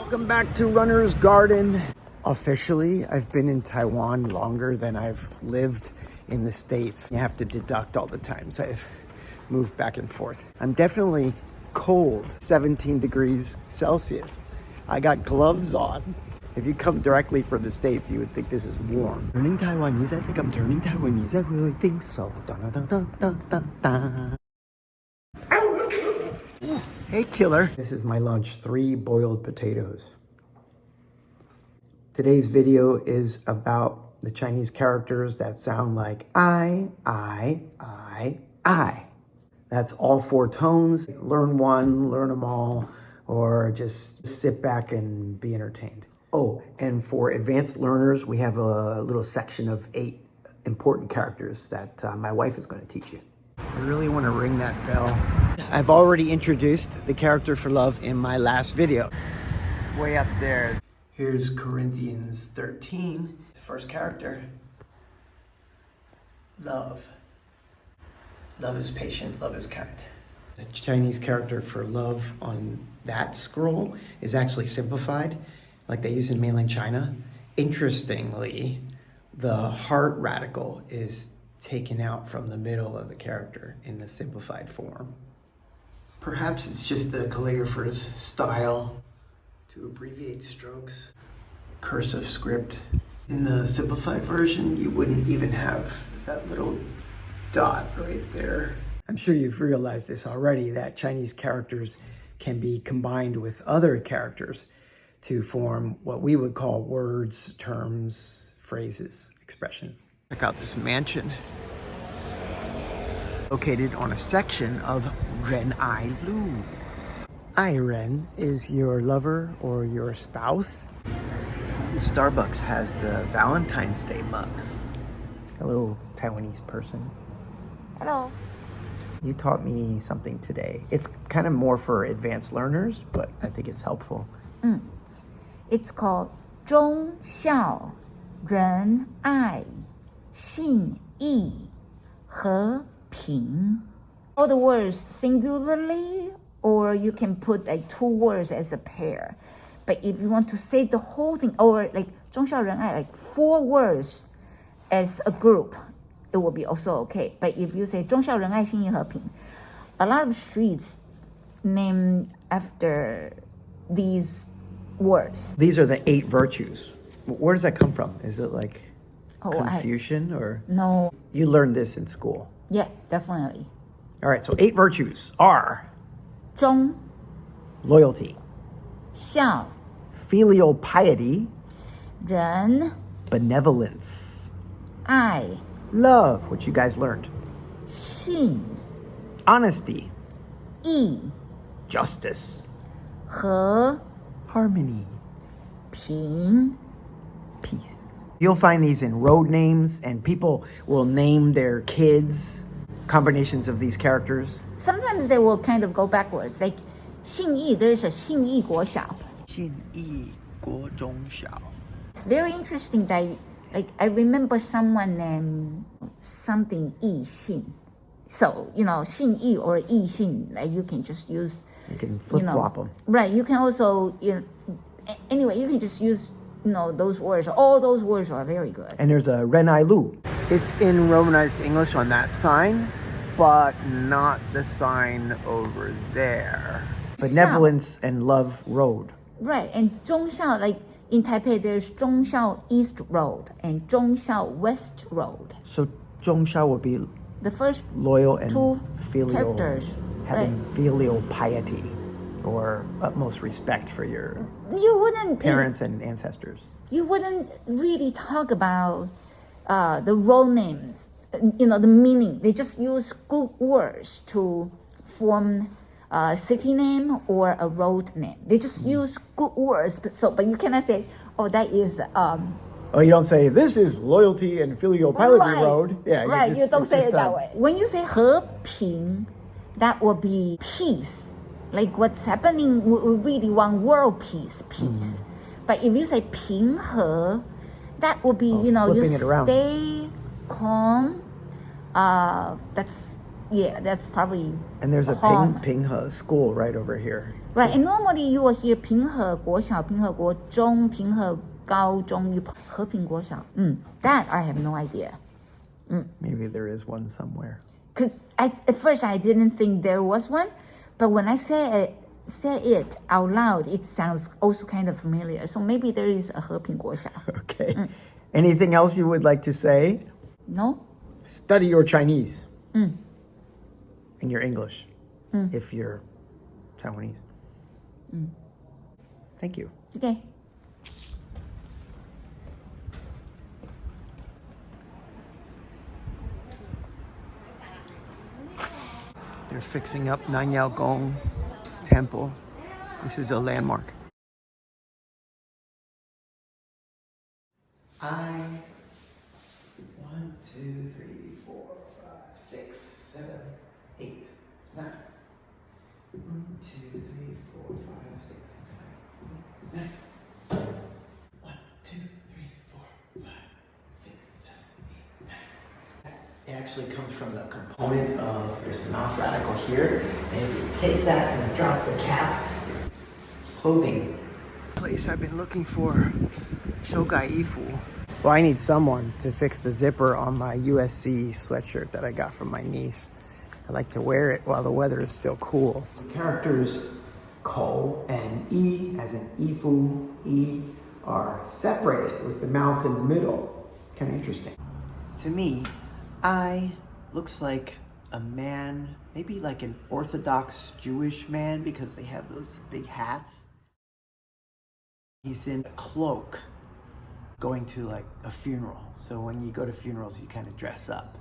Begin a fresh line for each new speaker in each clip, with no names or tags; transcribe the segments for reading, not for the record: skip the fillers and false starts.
Welcome back to Runner's Garden. Officially, I've been in Taiwan longer than I've lived in the States. You have to deduct all the times I've moved back and forth. I'm definitely cold, 17 degrees Celsius. I got gloves on. If you come directly from the States, you would think this is warm. Turning Taiwanese, I think I'm turning Taiwanese. I really think so. Da, da, da, da, da, da. Hey, killer. This is my lunch, 3 boiled potatoes. Today's video is about the Chinese characters that sound like I. That's all 4 tones. Learn one, learn them all, or just sit back and be entertained. Oh, and for advanced learners, we have a little section of 8 important characters that my wife is going to teach you. I really want to ring that bell. I've already introduced the character for love in my last video. It's way up there. Here's Corinthians 13, the first character. Love. Love is patient, love is kind. The Chinese character for love on that scroll is actually simplified, like they use in mainland China. Interestingly, the heart radical is taken out from the middle of the character in the simplified form. Perhaps it's just the calligrapher's style to abbreviate strokes. Cursive script. In the simplified version, you wouldn't even have that little dot right there. I'm sure you've realized this already, that Chinese characters can be combined with other characters to form what we would call words, terms, phrases, expressions. Check out this mansion. Located on a section of Ren Ai Lu. Ai Ren is your lover or your spouse. Starbucks has the Valentine's Day mugs. Hello, Taiwanese person.
Hello.
You taught me something today. It's kind of more for advanced learners, but I think it's helpful.
It's called 忠孝仁爱信义和平. All the words singularly, or you can put like 2 words as a pair. But if you want to say the whole thing, or like 忠孝仁爱, like 4 words as a group, it will be also okay. But if you say 忠孝仁爱信义和平, a lot of streets named after these words.
These are the 8 virtues. Where does that come from? Is it like Confucian or?
No.
You learned this in school.
Yeah, definitely.
All right, so 8 virtues are
忠
loyalty,
孝
filial piety,
仁
benevolence,
爱
love, which you guys learned,
信
honesty,
义
justice,
和
harmony,
平
peace. You'll find these in road names, and people will name their kids combinations of these characters.
Sometimes they will kind of go backwards. Like 信义, there's a 信义国小.
信义国中小.
It's very interesting that like I remember someone named something 义信. So, 信义 or 义信, like you can just use.
You can flip-flop them.
Right. You can also, anyway, you can just use, those words. All those words are very good.
And there's a Ren Ai Lu. It's in Romanized English on that sign, but not the sign over there. Benevolence and Love Road.
Right. And 忠孝, like in Taipei, there's 忠孝 East Road and 忠孝 West Road.
So 忠孝would be
The first
loyal and
2
filial,
characters.
having filial piety or utmost respect for your
You wouldn't
parents and ancestors.
You wouldn't really talk about the role names, the meaning. They just use good words to form a city name or a road name. They just use good words, but you cannot say, oh, that is
Oh, you don't say, this is loyalty and filial piety road. Yeah,
right. You don't say it that
done.
way. When you say 和平, that will be peace. Like what's happening, we really want world peace. But if you say 平和, that will be, you
flipping it around.
stay calm. That's Yeah, that's probably
And there's a
common.
Pinghe school right over here.
Right, and normally you will hear 平和国小、平和国中、平和高中、和平国小。That I have no idea.
Maybe there is one somewhere.
Because at first I didn't think there was one, but when I say it out loud, it sounds also kind of familiar. So maybe there is a 和平国小.
Okay. Anything else you would like to say?
No?
Study your Chinese. And your English. If you're Taiwanese. Thank you.
Okay.
They're fixing up Nanyao Gong Temple. This is a landmark. I 1, 2, 3, 4, 5, 6, 7, 8, 9. 1, 2, 3, 4, 5, 6, 7, 8, 9. 1, 2, 3, 4, 5, 6, 7, 8, 9. It actually comes from the component of, there's a mouth radical here, and if you take that and drop the cap, clothing. Place I've been looking for, Shogai Ifu. Well, I need someone to fix the zipper on my USC sweatshirt that I got from my niece. I like to wear it while the weather is still cool. The characters Ko and I, as in Ifu, I, are separated with the mouth in the middle. Kind of interesting. To me, I looks like a man, maybe like an Orthodox Jewish man because they have those big hats. He's in a cloak going to like a funeral. So when you go to funerals, you kind of dress up.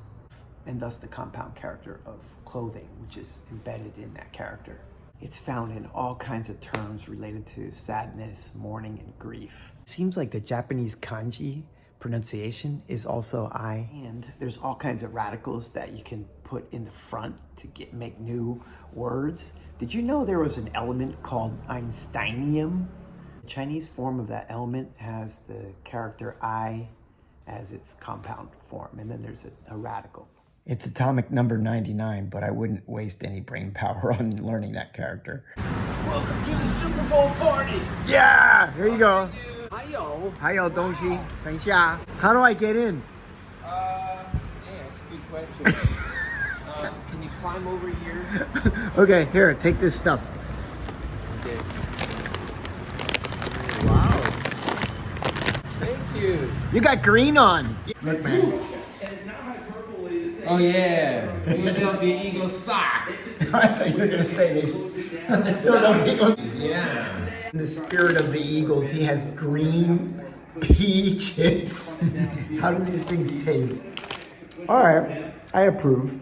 And thus the compound character of clothing, which is embedded in that character. It's found in all kinds of terms related to sadness, mourning, and grief. It seems like the Japanese kanji pronunciation is also I. And there's all kinds of radicals that you can put in the front to make new words. Did you know there was an element called Einsteinium? The Chinese form of that element has the character I as its compound form, and then there's a radical. It's atomic number 99, but I wouldn't waste any brain power on learning that character.
Welcome to the Super Bowl party.
Yeah, here you go.
Hiyo.
还有东西，等一下。How do I get in?
Yeah, that's a good question. Can you climb over here?
Okay, here, take this stuff.
Okay. Wow. Thank you.
You got green on. Look, man.
Oh yeah. Philadelphia Eagles socks.
I thought you were gonna say this.
Yeah.
In the spirit of the Eagles, he has green pea chips. How do these things taste? All right, I approve.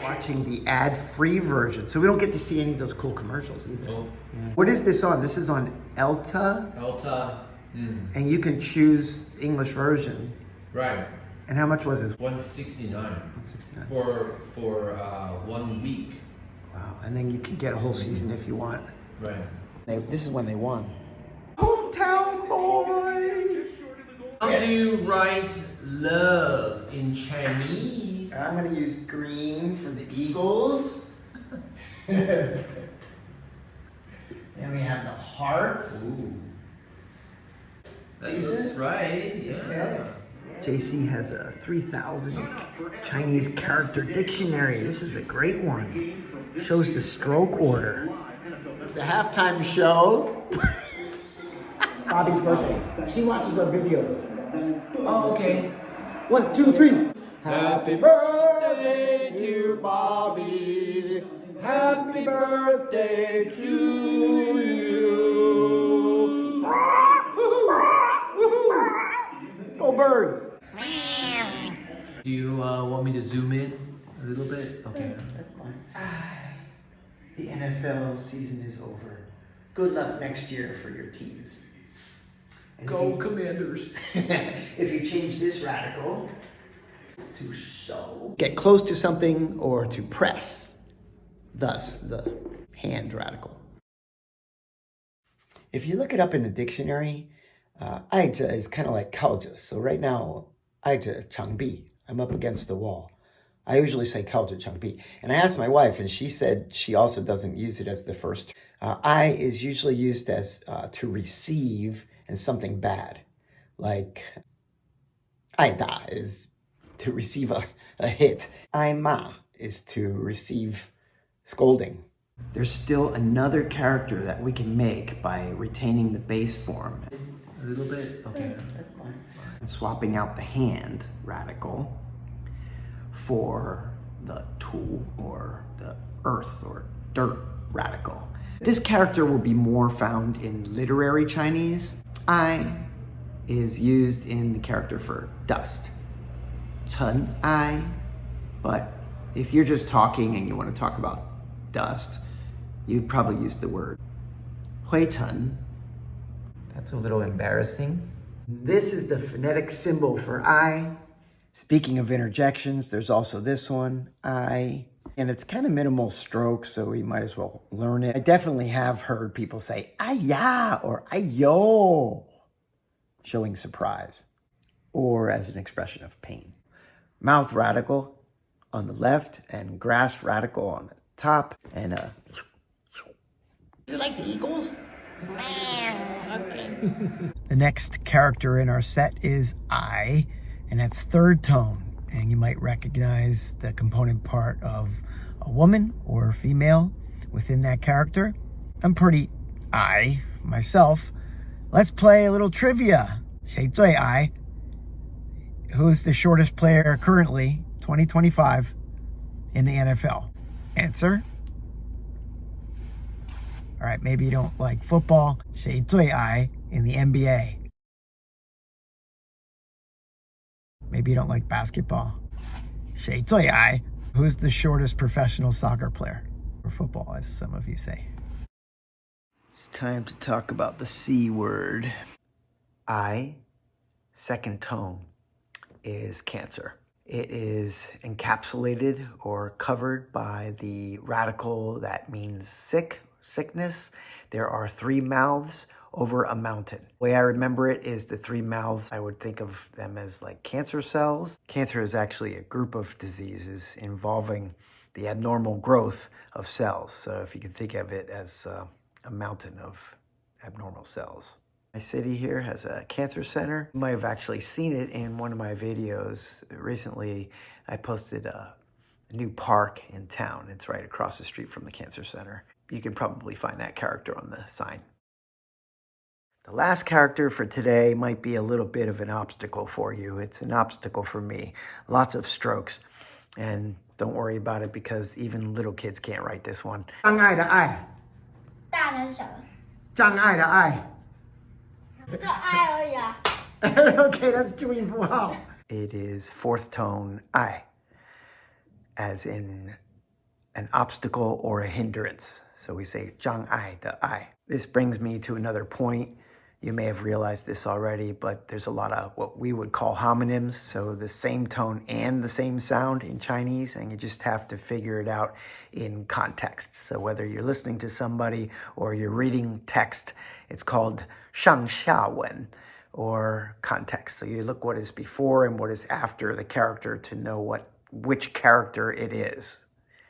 Watching the ad-free version, so we don't get to see any of those cool commercials either.
Nope.
Yeah. What is this on? This is on Elta, and you can choose the English version.
Right.
And how much was this?
$169
$169.
for 1 week.
Wow, and then you can get a whole season if you want.
Right.
This is when they won. Hometown boy!
How do you write love in Chinese?
I'm gonna use green for the Eagles. Then we have the hearts.
Ooh. That
Decent?
looks right. Yeah.
Okay. JC has a 3,000 Chinese character dictionary. This is a great one. Shows the stroke order. The halftime show. Bobby's birthday. She watches our videos. Oh, okay. 1, 2, 3. Happy birthday to Bobby. Happy birthday to you. Go birds.
Do you want me to zoom in a little bit? Okay.
That's fine. The NFL season is over. Good luck next year for your teams. And
Go Commanders.
if you change this radical to show, get close to something or to press, thus the hand radical. If you look it up in the dictionary, 爱着 is kind of like 靠着. So right now, 爱着长臂, I'm up against the wall. I usually say Changbi. And I asked my wife, and she said she also doesn't use it as the first. I is usually used as to receive and something bad. Like, da is to receive a hit. Ma is to receive scolding. There's still another character that we can make by retaining the base form.
A little bit? Okay.
That's fine. And swapping out the hand radical for the tu or the earth or dirt radical. This character will be more found in literary Chinese. I is used in the character for dust. Chen I. But if you're just talking and you want to talk about dust, you'd probably use the word hui chen. That's a little embarrassing. This is the phonetic symbol for I. Speaking of interjections, there's also this one, I. And it's kind of minimal stroke, so we might as well learn it. I definitely have heard people say, "Aya" or "Ayo," showing surprise, or as an expression of pain. Mouth radical on the left, and grass radical on the top, and You like the Eagles? Okay. The next character in our set is I, and that's third tone. And you might recognize the component part of a woman or a female within that character. I'm pretty I myself. Let's play a little trivia. 谁最I? Who's the shortest player currently, 2025, in the NFL? Answer. All right, maybe you don't like football. 谁最I in the NBA? Maybe you don't like basketball. 谁最I? Who's the shortest professional soccer player? Or football, as some of you say. It's time to talk about the C word. I, second tone, is Cancer. It is encapsulated or covered by the radical that means sickness. There are 3 mouths over a mountain. The way I remember it is the 3 mouths, I would think of them as like cancer cells. Cancer is actually a group of diseases involving the abnormal growth of cells. So if you can think of it as a mountain of abnormal cells. My city here has a cancer center. You might have actually seen it in one of my videos. Recently, I posted a new park in town. It's right across the street from the cancer center. You can probably find that character on the sign. The last character for today might be a little bit of an obstacle for you. It's an obstacle for me. Lots of strokes. And don't worry about it because even little kids can't write this one. 障碍的爱。
大的小的，
障碍的爱。
就爱而已啊。
Okay, that's 注音符号. It is 4th tone I, as in an obstacle or a hindrance. So we say 障碍的爱. This brings me to another point. You may have realized this already, but there's a lot of what we would call homonyms. So the same tone and the same sound in Chinese, and you just have to figure it out in context. So whether you're listening to somebody or you're reading text, it's called 上下文, or context. So you look what is before and what is after the character to know which character it is,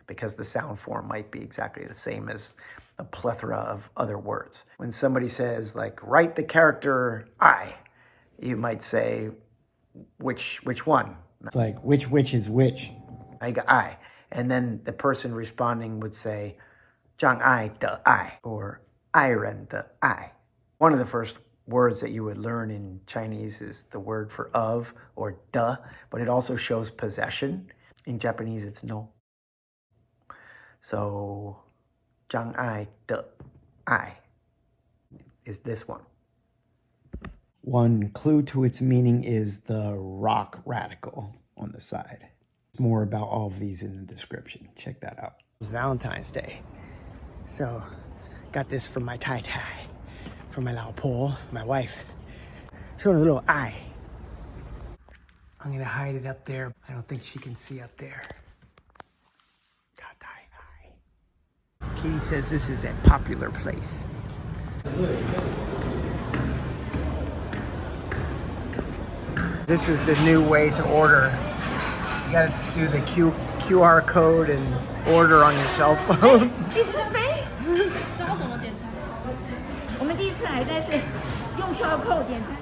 because the sound form might be exactly the same as a plethora of other words. When somebody says, like, write the character I, you might say, which one? It's like, which is which? I. And then the person responding would say, 障碍的爱, or 爱人的爱. One of the first words that you would learn in Chinese is the word for of, or de, but it also shows possession. In Japanese, it's no. So, 障碍的爱 is this one. One clue to its meaning is the rock radical on the side. More about all of these in the description. Check that out. It's Valentine's Day. So, got this from my tai-tai, from my 老婆, my wife. Showing a little eye. I'm gonna hide it up there. I don't think she can see up there. Katie says this is a popular place. This is the new way to order You gotta do the QR code and order on your cell phone.
第一次飞，
知道怎么点餐？
我们第一次来，但是用 QR code 点餐。